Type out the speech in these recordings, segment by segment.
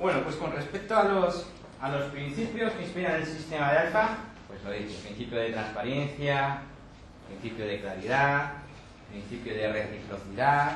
Bueno, pues con respecto a los principios que inspiran el sistema de Alfa, pues lo he dicho, principio de transparencia, principio de claridad, principio de reciprocidad,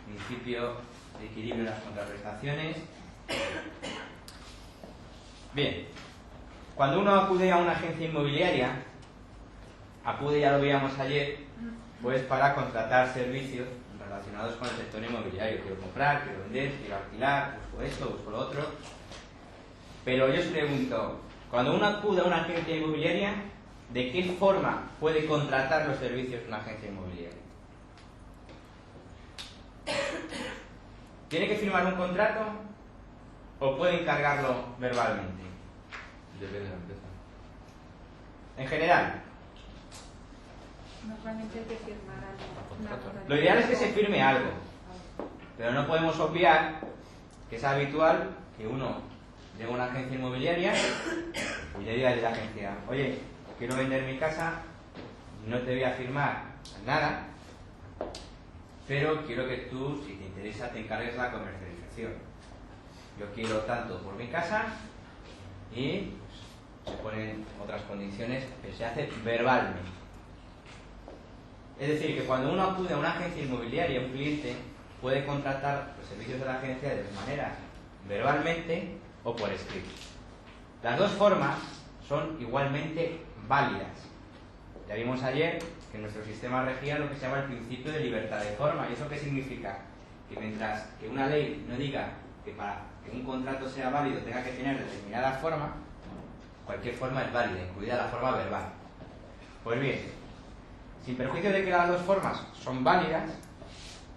principio de equilibrio en las contraprestaciones. Bien, cuando uno acude a una agencia inmobiliaria, acude, ya lo veíamos ayer, pues para contratar servicios relacionados con el sector inmobiliario. Quiero comprar, quiero vender, quiero alquilar, busco esto, busco lo otro. Pero yo os pregunto, cuando uno acude a una agencia inmobiliaria, ¿de qué forma puede contratar los servicios de una agencia inmobiliaria? ¿Tiene que firmar un contrato o puede encargarlo verbalmente? Depende de la empresa. En general. Normalmente hay que firmar algo. Lo ideal es que se firme algo, pero no podemos obviar que es habitual que uno llegue a una agencia inmobiliaria y le diga a la agencia: oye, quiero vender mi casa, no te voy a firmar nada, pero quiero que tú, si te interesa, te encargues la comercialización. Yo quiero tanto por mi casa y pues, se ponen otras condiciones, pero se hace verbalmente. Es decir, que cuando uno acude a una agencia inmobiliaria, un cliente puede contratar los servicios de la agencia de dos maneras: verbalmente o por escrito. Las dos formas son igualmente válidas. Ya vimos ayer que nuestro sistema regía lo que se llama el principio de libertad de forma. ¿Y eso qué significa? Que mientras que una ley no diga que para que un contrato sea válido tenga que tener determinada forma, cualquier forma es válida, incluida la forma verbal. Pues bien, sin perjuicio de que las dos formas son válidas,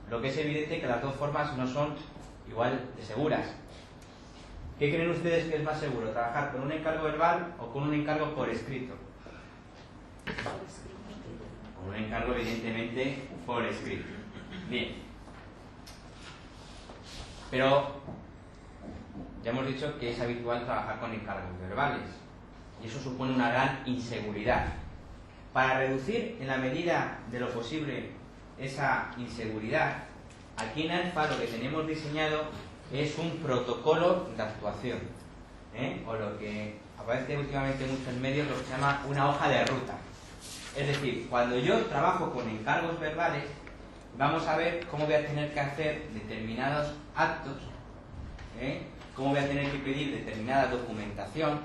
lo que es evidente es que las dos formas no son igual de seguras. ¿Qué creen ustedes que es más seguro? ¿Trabajar con un encargo verbal o con un encargo por escrito? Con un encargo, evidentemente, por escrito. Bien. Pero ya hemos dicho que es habitual trabajar con encargos verbales y eso supone una gran inseguridad. Para reducir en la medida de lo posible esa inseguridad, aquí en Alfa lo que tenemos diseñado es un protocolo de actuación, o lo que aparece últimamente mucho en medios, lo que se llama una hoja de ruta. Es decir, cuando yo trabajo con encargos verbales, vamos a ver cómo voy a tener que hacer determinados actos, cómo voy a tener que pedir determinada documentación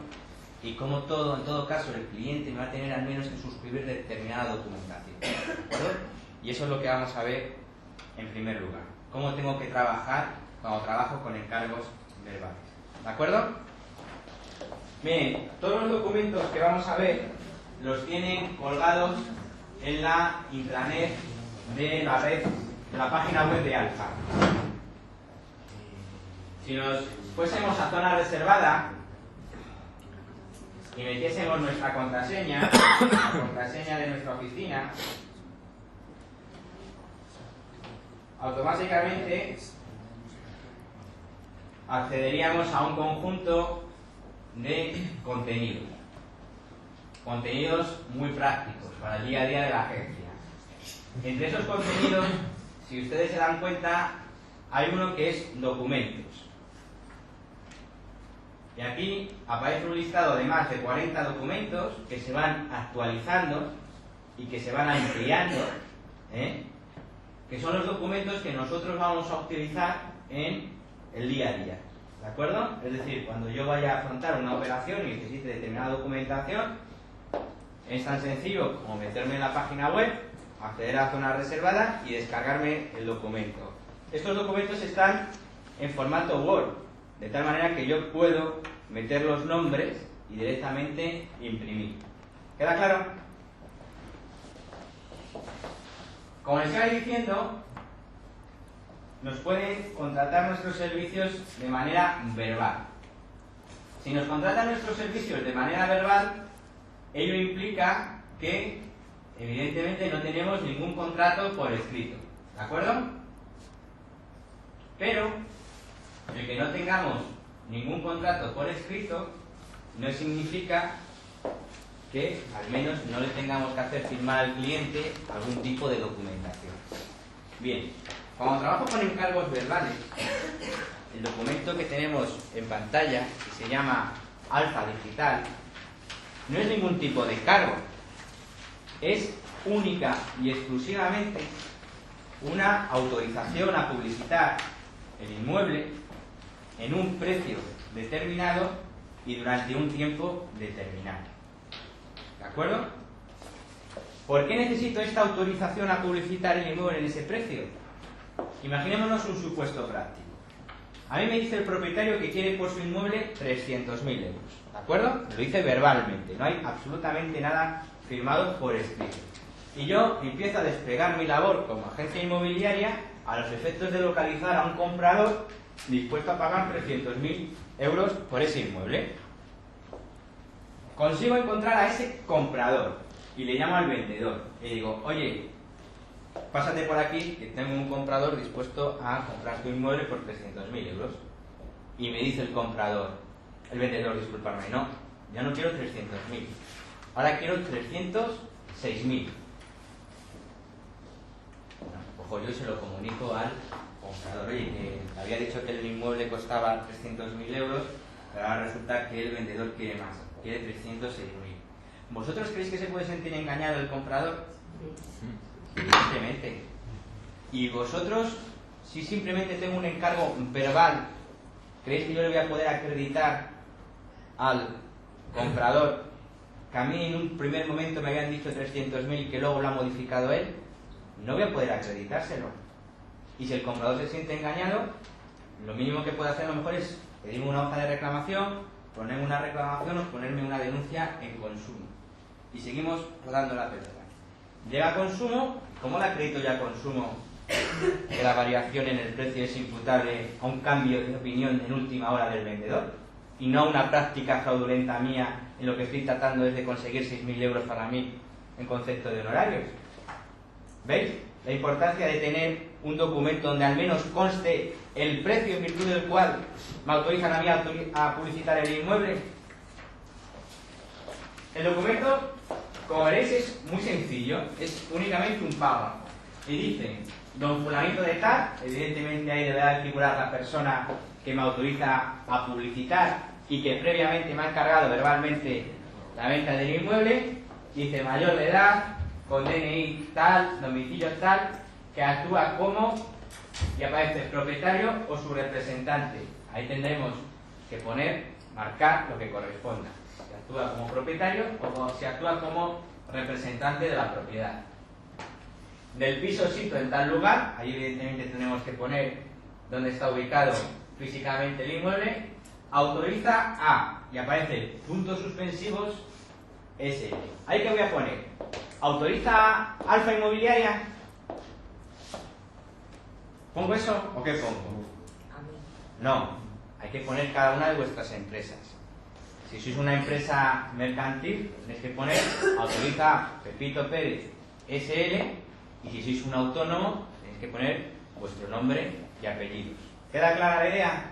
y cómo en todo caso el cliente me va a tener al menos que suscribir determinada documentación. ¿De acuerdo? Y eso es lo que vamos a ver en primer lugar. Cómo tengo que trabajar cuando trabajo con encargos verbales. ¿De acuerdo? Bien, todos los documentos que vamos a ver los tienen colgados en la intranet de la red, de la página web de Alfa. Si nos fuésemos a zona reservada y metiésemos nuestra contraseña, la contraseña de nuestra oficina, automáticamente accederíamos a un conjunto de contenidos muy prácticos para el día a día de la agencia. Entre esos contenidos, si ustedes se dan cuenta, hay uno que es documentos. Y aquí aparece un listado de más de 40 documentos que se van actualizando y que se van ampliando, que son los documentos que nosotros vamos a utilizar en el día a día. ¿De acuerdo? Es decir, cuando yo vaya a afrontar una operación y necesite determinada documentación, es tan sencillo como meterme en la página web, acceder a la zona reservada y descargarme el documento. Estos documentos están en formato Word, de tal manera que yo puedo meter los nombres y directamente imprimir. ¿Queda claro? Como les iba diciendo, nos pueden contratar nuestros servicios de manera verbal. Si nos contratan nuestros servicios de manera verbal, ello implica que, evidentemente, no tenemos ningún contrato por escrito. ¿De acuerdo? Pero el que no tengamos ningún contrato por escrito no significa que al menos no le tengamos que hacer firmar al cliente algún tipo de documentación. Bien, cuando trabajo con encargos verbales, el documento que tenemos en pantalla, que se llama Alfa Digital, no es ningún tipo de encargo. Es única y exclusivamente una autorización a publicitar el inmueble en un precio determinado y durante un tiempo determinado. ¿De acuerdo? ¿Por qué necesito esta autorización a publicitar el inmueble en ese precio? Imaginémonos un supuesto práctico. A mí me dice el propietario que quiere por su inmueble 300.000 euros. ¿De acuerdo? Lo dice verbalmente, no hay absolutamente nada firmado por escrito. Y yo empiezo a desplegar mi labor como agencia inmobiliaria a los efectos de localizar a un comprador dispuesto a pagar 300.000 euros por ese inmueble. Consigo encontrar a ese comprador y le llamo al vendedor y digo, oye, pásate por aquí que tengo un comprador dispuesto a comprar tu inmueble por 300.000 euros. Y me dice el comprador, el vendedor, disculparme, no, ya no quiero 300.000, ahora quiero 306.000. Bueno, cojo yo y se lo comunico al comprador, oye, que había dicho que el inmueble costaba 300.000 euros, pero ahora resulta que el vendedor quiere más, quiere 306.000. ¿Vosotros creéis que se puede sentir engañado el comprador? Simplemente. Y vosotros, si simplemente tengo un encargo verbal, ¿creéis que yo le voy a poder acreditar al comprador que a mí en un primer momento me habían dicho 300.000 y que luego lo ha modificado él? No voy a poder acreditárselo. Y si el comprador se siente engañado, lo mínimo que puede hacer a lo mejor es pedirme una hoja de reclamación, ponerme una reclamación o ponerme una denuncia en consumo. Y seguimos rodando la pelota. Llega a consumo, ¿cómo le acredito ya a consumo que la variación en el precio es imputable a un cambio de opinión en última hora del vendedor? Y no a una práctica fraudulenta mía en lo que estoy tratando es de conseguir 6.000 euros para mí en concepto de honorarios. ¿Veis? La importancia de tener un documento donde al menos conste el precio en virtud del cual me autorizan a mí a publicitar el inmueble. El documento, como veréis, es muy sencillo, es únicamente un párrafo. Y dice, don fulanito de tal, evidentemente ahí deberá figurar la persona que me autoriza a publicitar y que previamente me ha encargado verbalmente la venta del inmueble, dice mayor de edad, con DNI tal, domicilio tal, que actúa como, y aparece el propietario o su representante. Ahí tendremos que poner, marcar lo que corresponda. Si actúa como propietario o si actúa como representante de la propiedad. Del piso sito en tal lugar, ahí evidentemente tenemos que poner dónde está ubicado físicamente el inmueble, autoriza a, y aparece puntos suspensivos, S. ¿Ahí qué voy a poner? ¿Autoriza Alfa Inmobiliaria? ¿Pongo eso o qué pongo? No, hay que poner cada una de vuestras empresas. Si sois una empresa mercantil, tenéis que poner autoriza Pepito Pérez SL, y si sois un autónomo, tenéis que poner vuestro nombre y apellidos. ¿Queda clara la idea?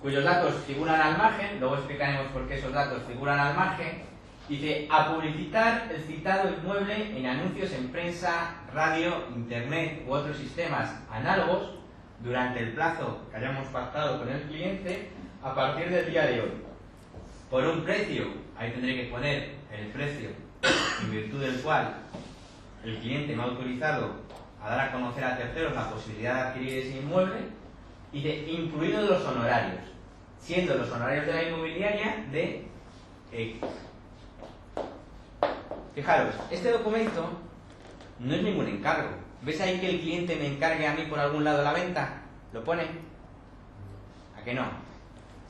Cuyos datos figuran al margen, luego explicaremos por qué esos datos figuran al margen. Dice, a publicitar el citado inmueble en anuncios en prensa, radio, internet u otros sistemas análogos durante el plazo que hayamos pactado con el cliente a partir del día de hoy. Por un precio, ahí tendré que poner el precio en virtud del cual el cliente me ha autorizado a dar a conocer a terceros la posibilidad de adquirir ese inmueble, y de incluidos los honorarios, siendo los honorarios de la inmobiliaria de X. Fijaros, este documento no es ningún encargo. ¿Ves ahí que el cliente me encargue a mí por algún lado la venta? ¿Lo pone? ¿A que no?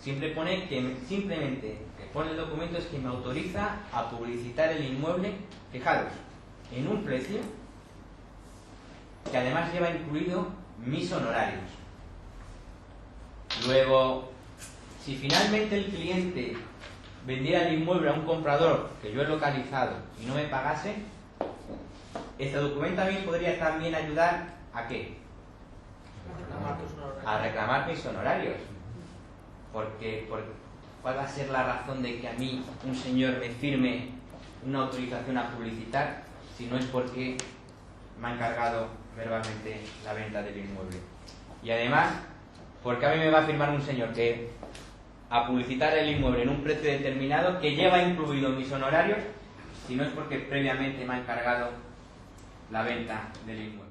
Simplemente que pone el documento es que me autoriza a publicitar el inmueble, fijaros, en un precio que además lleva incluido mis honorarios. Luego, si finalmente el cliente vendiera el inmueble a un comprador que yo he localizado y no me pagase, este documento a mí podría también ayudar ¿a qué? A reclamar mis honorarios. Porque ¿cuál va a ser la razón de que a mí un señor me firme una autorización a publicitar si no es porque me ha encargado verbalmente la venta del inmueble? Y además, ¿por qué a mí me va a firmar un señor que a publicitar el inmueble en un precio determinado que lleva incluido mis honorarios, si no es porque previamente me ha encargado la venta del inmueble?